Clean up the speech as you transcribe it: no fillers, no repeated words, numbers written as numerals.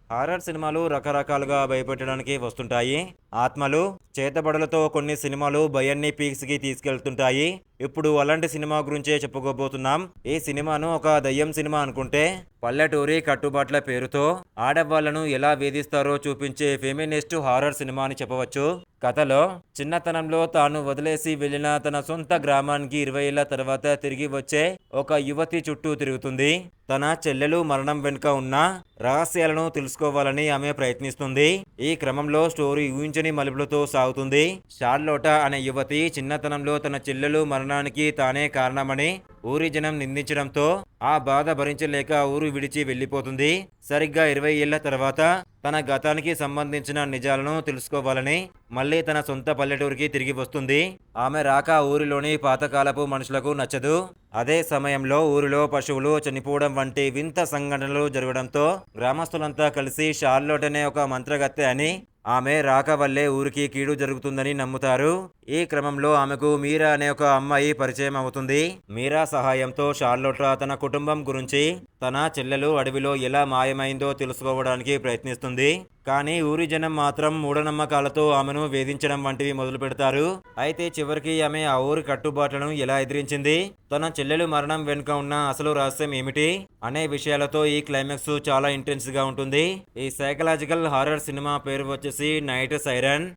Horror సినిమాలు రకరకాలుగా భయపెట్టడానికి వస్తుంటాయి. ఆత్మలు, చేతబడులతో కొన్ని సినిమాలు భయాన్ని పీక్స్‌కి తీసుకెళ్తుంటాయి. ఇప్పుడు అలాంటి సినిమా గురించే చెప్పుకోబోతున్నాం. ఈ సినిమాను ఒక దయ్యం సినిమా అనుకుంటే, పల్లెటూరి కట్టుబాట్ల పేరుతో ఆడవాళ్లను ఎలా వేధిస్తారో చూపించే ఫెమినిస్ట్ హారర్ సినిమా అని చెప్పవచ్చు. కథలో చిన్నతనంలో తాను వదిలేసి వెళ్లిన తన సొంత గ్రామానికి 20 ఏళ్ల తర్వాత తిరిగి వచ్చే ఒక యువతి చుట్టూ తిరుగుతుంది. తన చెల్లెలు మరణం వెనుక ఉన్న రహస్యాలను తెలుసుకోవాలని ఆమె ప్రయత్నిస్తుంది. ఈ క్రమంలో స్టోరీ ఊహించని మలుపులతో సాగుతుంది. షార్లోటా అనే యువతి చిన్నతనంలో తన చెల్లెలు మరణానికి తానే కారణమని ఊరి జనం నిందించడంతో ఆ బాధ భరించలేక ఊరు విడిచి వెళ్లిపోతుంది. సరిగ్గా 20 ఏళ్ల తర్వాత తన గతానికి సంబంధించిన నిజాలను తెలుసుకోవాలని మళ్ళీ తన సొంత పల్లెటూరికి తిరిగి వస్తుంది. ఆమె రాక ఊరిలోని పాతకాలపు మనుషులకు నచ్చదు. అదే సమయంలో ఊరిలో పశువులు చనిపోవడం వంటి వింత సంఘటనలు జరగడంతో గ్రామస్తులంతా కలిసి షార్లోట్ అనే ఒక మంత్రగత్తె అని, ఆమె రాక వల్లే ఊరికి కీడు జరుగుతుందని నమ్ముతారు. ఈ క్రమంలో ఆమెకు మీరా అనే ఒక అమ్మాయి పరిచయం అవుతుంది. మీరా సహాయంతో షార్లోట్లా తన కుటుంబం గురించి, తన చెల్లెలు అడవిలో ఎలా మాయమైందో తెలుసుకోవడానికి ప్రయత్నిస్తుంది. కానీ ఊరి జనం మాత్రం మూఢనమ్మకాలతో ఆమెను వేధించడం వంటివి మొదలు పెడతారు. అయితే చివరికి ఆమె ఆ ఊరి కట్టుబాట్లను ఎలా ఎదిరించింది, తన చెల్లెలు మరణం వెనుక ఉన్న అసలు రహస్యం ఏమిటి అనే విషయాలతో ఈ క్లైమాక్స్ చాలా ఇంటెన్స్ గా ఉంటుంది. ఈ సైకలాజికల్ హారర్ సినిమా పేరు వచ్చేసి నైట్ సైరన్.